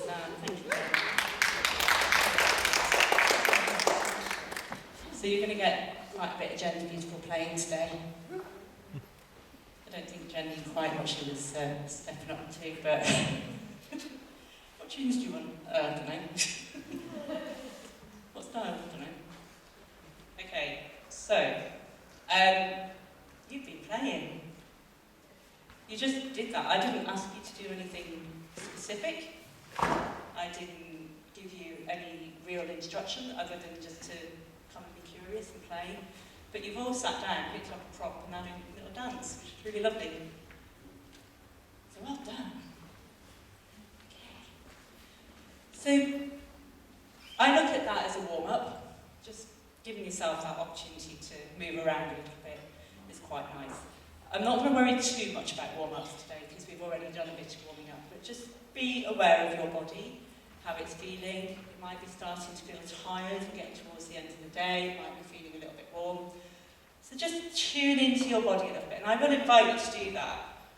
Sam. Thank you. So you're going to get quite a bit of Jen's beautiful playing today. I don't think Jen knew quite what she was stepping up to, but what tunes do you want? I don't know. What style? I don't know. Okay, so you've been playing. You just did that. I didn't ask you to do anything specific. I didn't give you any real instruction other than just to come and be curious and play. But you've all sat down, picked up a prop, and now doing a little dance, which is really lovely. So well done. Okay. So I look at that as a warm-up. Just giving yourself that opportunity to move around a little bit is quite nice. I'm not going to worry too much about warm-ups today because we've already done a bit of warming up, but just be aware of your body, how it's feeling. It might be starting to feel tired and getting towards the end of the day. It might be feeling a little bit warm. So just tune into your body a little bit, and I will invite you to do that.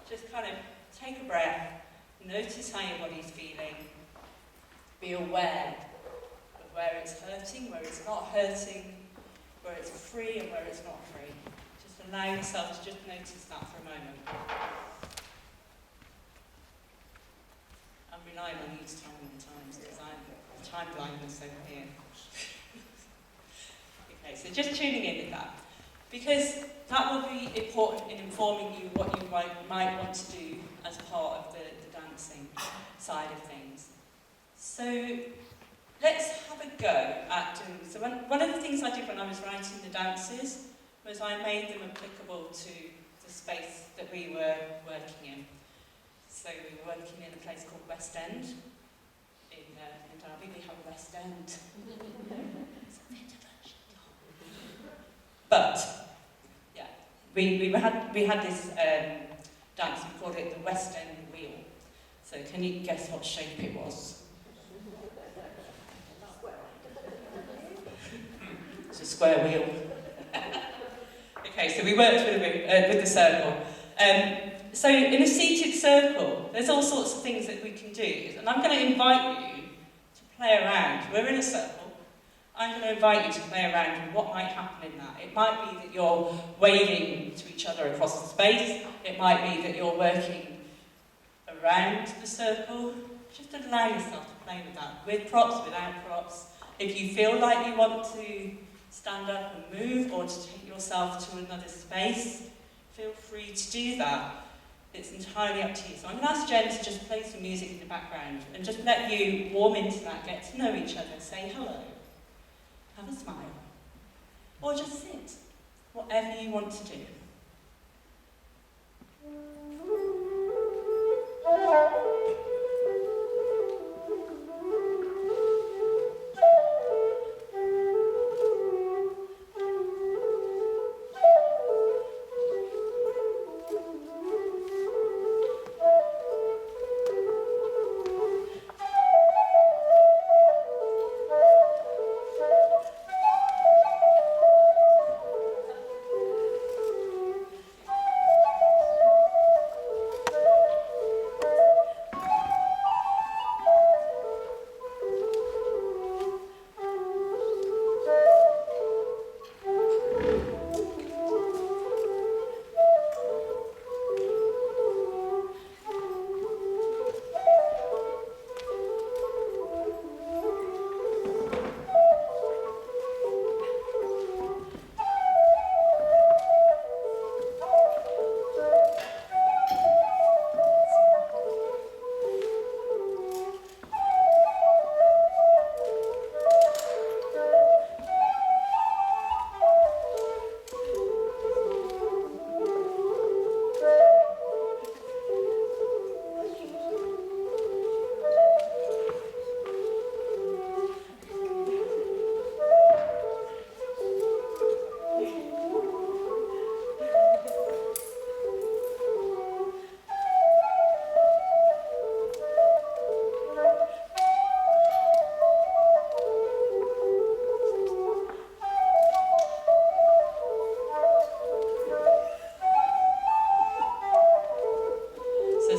Just kind of take a breath, notice how your body's feeling, be aware of where it's hurting, where it's not hurting, where it's free and where it's not free. Just allow yourself to just notice that for a moment. I'm relying on you to tell me the times because I'm time blindness over here. Okay, so just tuning in with that. Because that will be important in informing you what you might want to do as part of the dancing side of things. So let's have a go at doing. So one of the things I did when I was writing the dances was I made them applicable to the space that we were working in. So we were working in a place called West End. In Derby, we have a West End. It's a bit of a shit. But yeah, we had this dance. We called it the West End Wheel. So can you guess what shape it was? It's a square wheel. Okay, so we worked with the circle. So in a seated circle, there's all sorts of things that we can do, and I'm going to invite you to play around. We're in a circle. I'm going to invite you to play around with what might happen in that. It might be that you're waving to each other across the space. It might be that you're working around the circle. Just allow yourself to play with that, with props, without props. If you feel like you want to stand up and move or to take yourself to another space, feel free to do that. It's entirely up to you. So I'm going to ask Jen to just play some music in the background and just let you warm into that, get to know each other, say hello, have a smile, or just sit, whatever you want to do.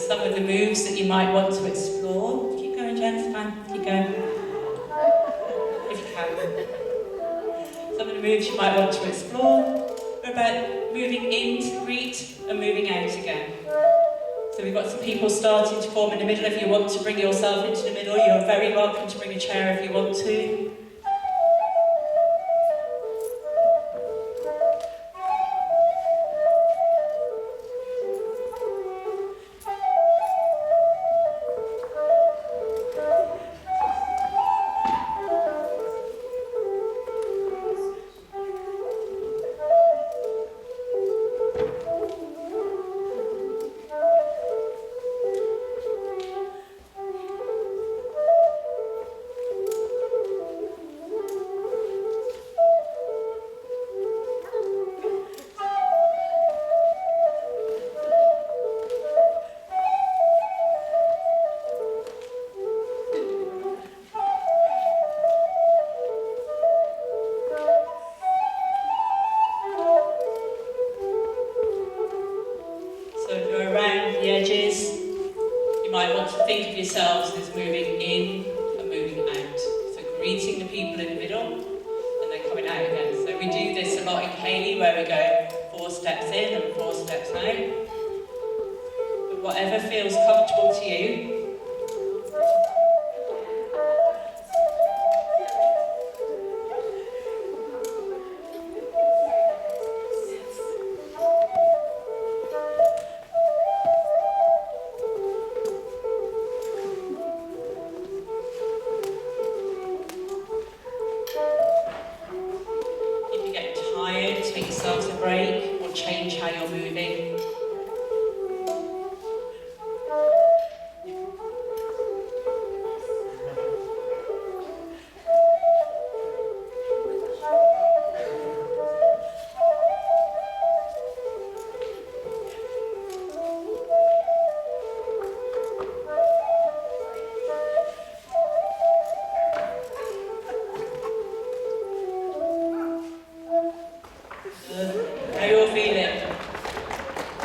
Some of the moves that you might want to explore. Keep going, Jen's fine. Keep going. If you can. Some of the moves you might want to explore are about moving in to greet and moving out again. So we've got some people starting to form in the middle. If you want to bring yourself into the middle, you're very welcome to bring a chair if you want to. Think of yourselves as moving in and moving out. So greeting the people in the middle and then coming out again. So we do this a lot in ceilidh where we go 4 steps in and 4 steps out. But whatever feels comfortable to you.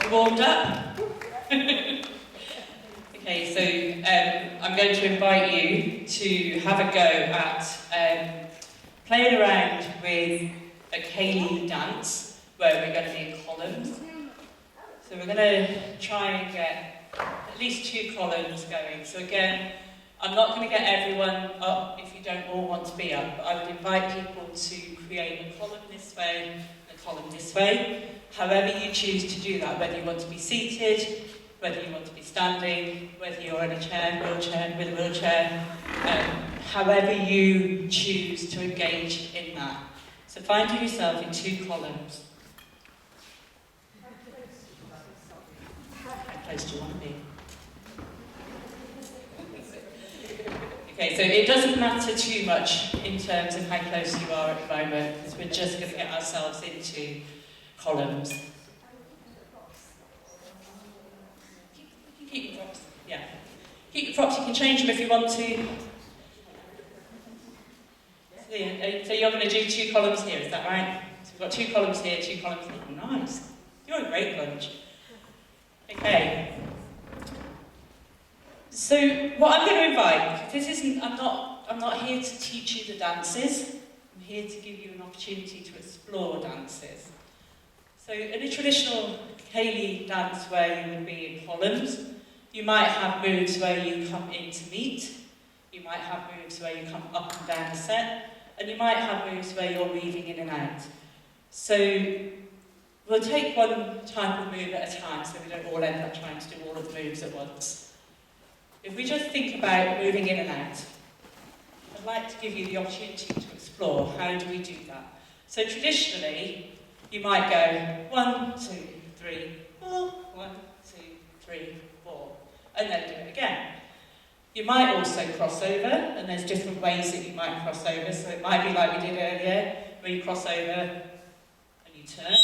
Warmed up? Okay, so I'm going to invite you to have a go at playing around with a ceilidh dance where we're going to be in columns. So we're going to try and get at least 2 columns going. So again, I'm not going to get everyone up if you don't all want to be up, but I would invite people to create a column this way and a column this way. However you choose to do that, whether you want to be seated, whether you want to be standing, whether you're in a chair, wheelchair, with a wheelchair, however you choose to engage in that. So find yourself in 2 columns. How close do you want to be? Okay, so it doesn't matter too much in terms of how close you are at the moment, because we're just going to get ourselves into columns. Keep the props. Yeah. Keep the props, you can change them if you want to. So you're going to do 2 columns here, is that right? So we've got 2 columns here, 2 columns here. Oh, nice. You're a great bunch. Okay. So what I'm going to invite, this isn't, I'm not here to teach you the dances. I'm here to give you an opportunity to explore dances. So in a traditional ceilidh dance where you would be in columns, you might have moves where you come in to meet, you might have moves where you come up and down the set, and you might have moves where you're weaving in and out. So we'll take one type of move at a time so we don't all end up trying to do all of the moves at once. If we just think about moving in and out, I'd like to give you the opportunity to explore how do we do that. So traditionally, you might go 1, 2, 3, 4, 1, 2, 3, 4, and then do it again. You might also cross over, and there's different ways that you might cross over. So it might be like we did earlier, where you cross over and you turn.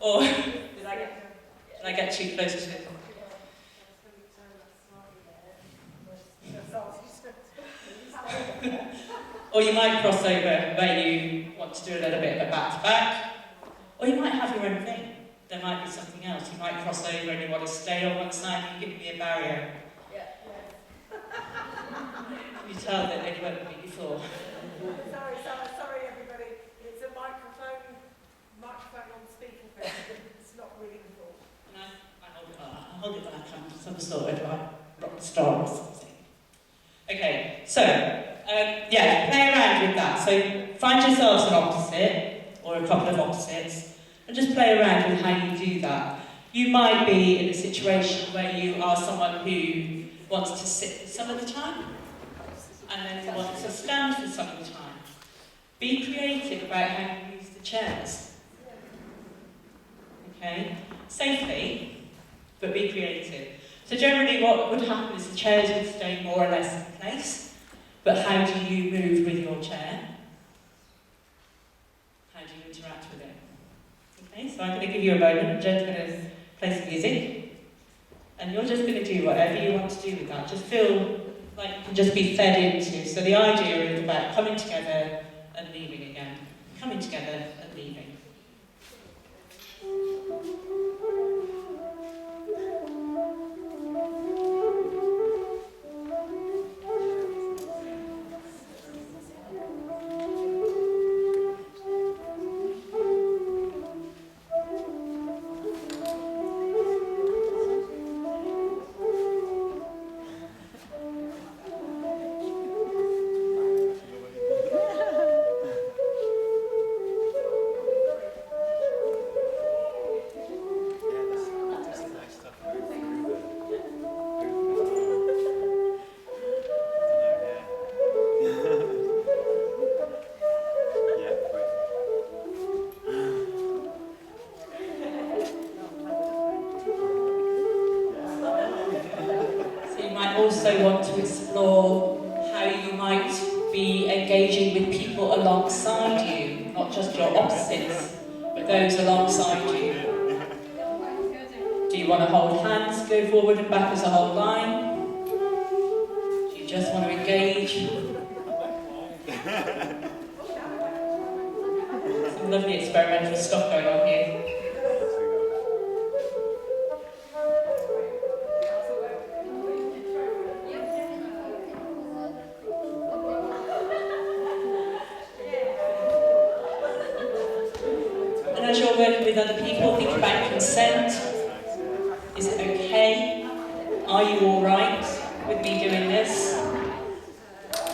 Or did I get too close to it? Or you might cross over where you want to do a little bit of a back-to-back, or you might have your own thing. there might be something else. You might cross over and you want to stay on one side and give me a barrier. Yeah. You tell that they worked with me before. Sorry everybody. It's a microphone on speakerphone. It's not really important. And I hold it like I'm some sort of like rock star or something. Okay, so yeah, play around with that. So find yourselves an opposite or a couple of opposites and just play around with how you do that. You might be in a situation where you are someone who wants to sit for some of the time and then wants to stand for some of the time. Be creative about how you use the chairs. Okay? Safely, but be creative. So generally what would happen is the chairs would stay more or less in place, but how do you move with your chair? How do you interact with it? Okay, so I'm going to give you a moment, and Jen's going to play some music, and you're just going to do whatever you want to do with that. Just feel like you can just be fed into. So the idea is about coming together and leaving again. Coming together and leaving. Also want to explore how you might be engaging with people alongside you, not just your opposites, but those alongside you. Do you want to hold hands, go forward and back as a whole line? Do you just want to engage? Some lovely experimental stuff going on here. As you're working with other people, think about consent. Is it okay? Are you all right with me doing this?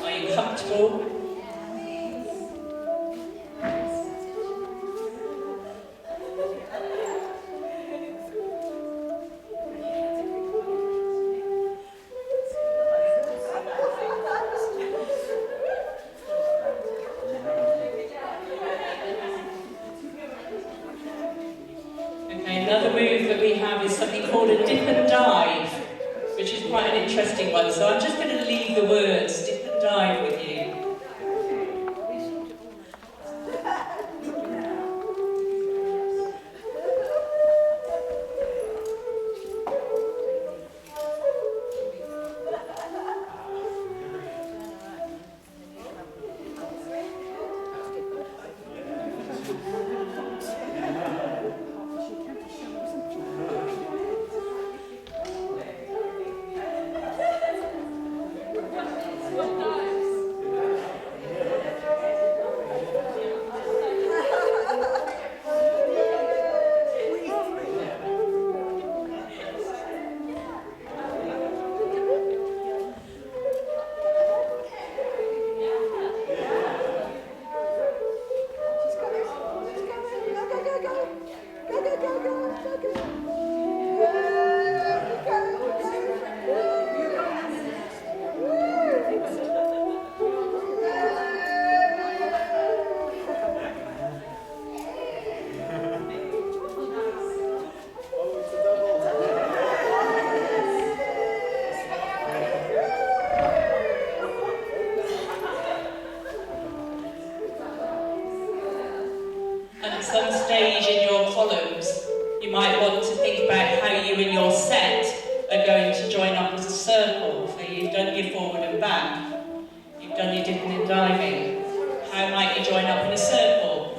Are you comfortable? Another move that we have is something called a dip and dive, which is quite an interesting one. So I'm just going to leave the words dip and dive with you. Some stage in your columns, you might want to think about how you and your set are going to join up as a circle. So you've done your forward and back, you've done your dipping and diving. How might you join up in a circle?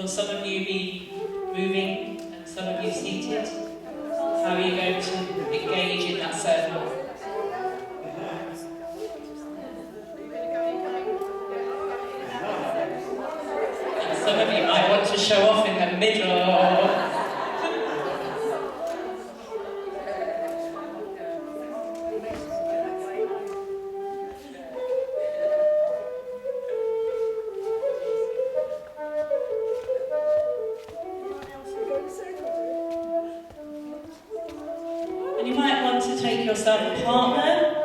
Will some of you be moving and some of you seated? How are you going to engage in that circle? And some of you might want to show off in the middle. And you might want to take yourself a partner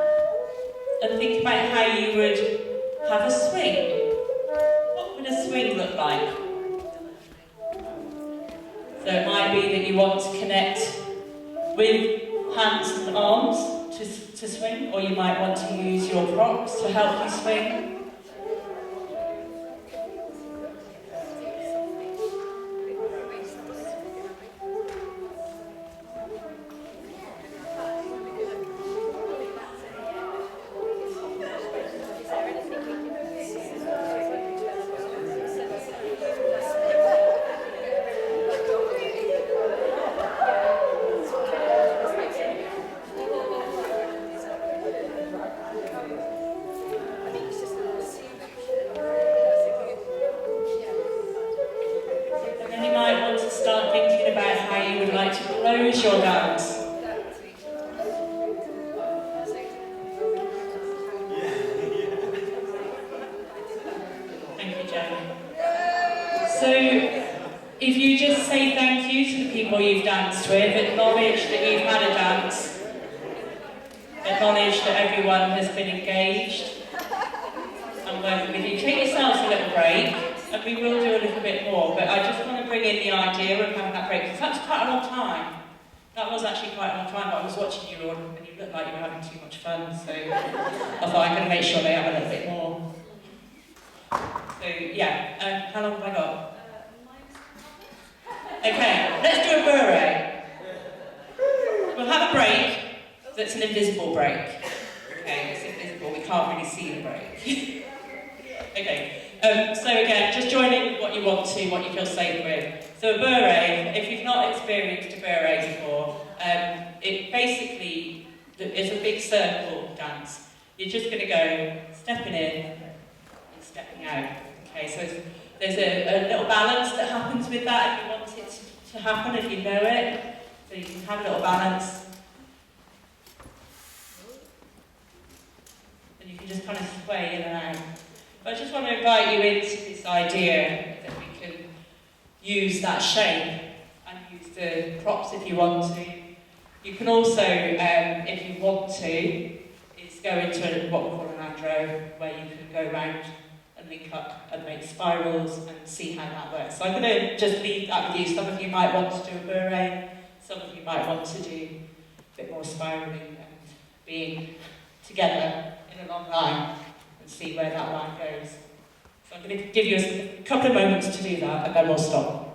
and think about how you would have a swing. What would a swing look like? So it might be that you want to connect with hands and arms to swing, or you might want to use your props to help you swing. Start thinking about how you would like to close your dance. Thank you, Jenny. So, if you just say thank you to the people you've danced with, acknowledge that you've had a dance, acknowledge that everyone has been engaged and working with you. Take yourselves a little break. And we will do a little bit more, but I just want to bring in the idea of having that break, because that's quite a long time. That was actually quite a long time, but I was watching you all, and you looked like you were having too much fun, so I thought I'm going to make sure they have a little bit more. So, yeah, how long have I got? Okay, let's do a beret. We'll have a break that's an invisible break. Okay, it's invisible, we can't really see the break. Okay. So again, just join in with what you want to, what you feel safe with. So a beret, if you've not experienced a beret before, it basically is a big circle dance. You're just going to go stepping in and stepping out. Okay, so there's a little balance that happens with that if you want it to happen, if you know it. So you can have a little balance. And you can just kind of sway in and out. But I just want to invite you into this idea that we can use that shape and use the props if you want to. You can also, if you want to, is go into what we call an andro, where you can go around and link up and make spirals and see how that works. So I'm going to just leave that with you. Some of you might want to do a beret, some of you might want to do a bit more spiraling and being together in a long line. See where that line goes. So I'm going to give you a couple of moments to do that, and then we'll stop.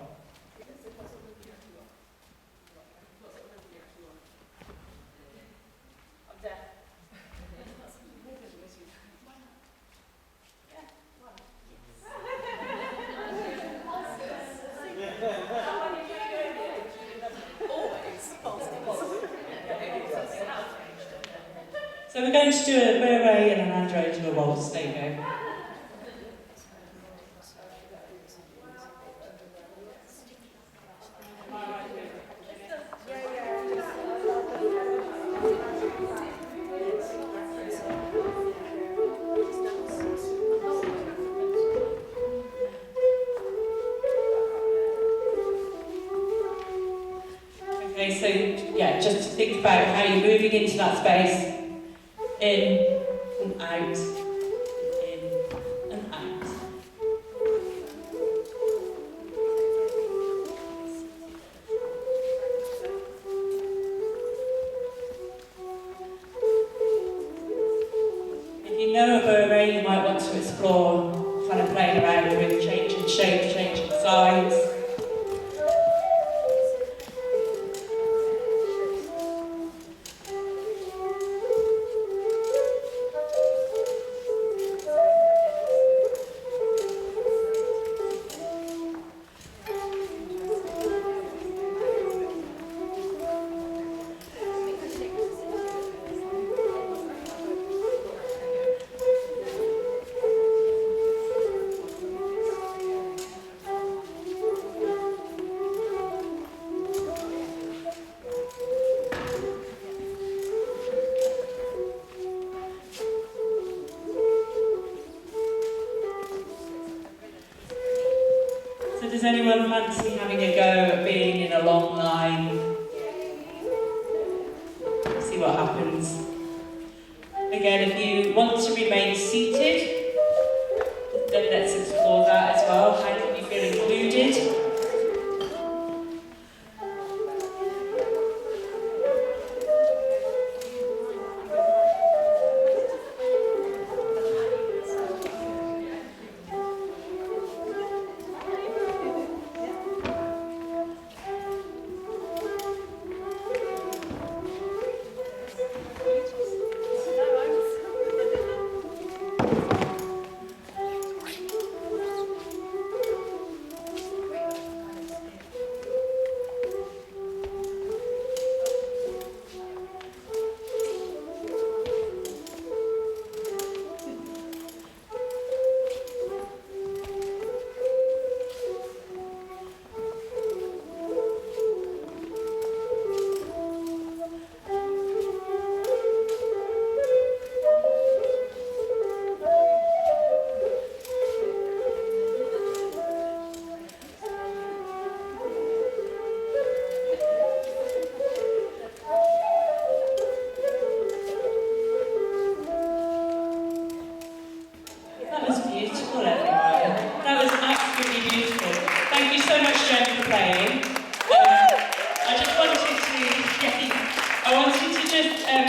So we're going to do a beret and an andro to a waltz. There you go. Okay, so yeah, just think about how you're moving into that space. In and out, in and out. If you know a beret, you might want to explore kind of playing around with changing shape, changing size. see what happens. Again, if you want to remain seated, then let's explore that as well. How can you feel included?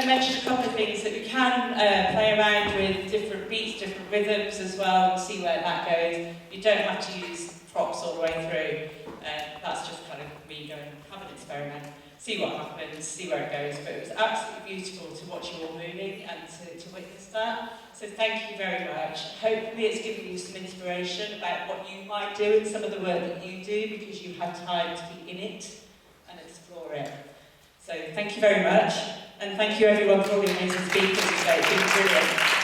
Mention a couple of things that we can play around with different beats, different rhythms as well, and see where that goes. You don't have to use props all the way through. That's just kind of me going, have an experiment, see what happens, see where it goes. But it was absolutely beautiful to watch you all moving and to witness that. So thank you very much. Hopefully it's given you some inspiration about what you might do in some of the work that you do, because you have time to be in it and explore it. So thank you very much. And thank you everyone for all the amazing speakers today. It's been brilliant.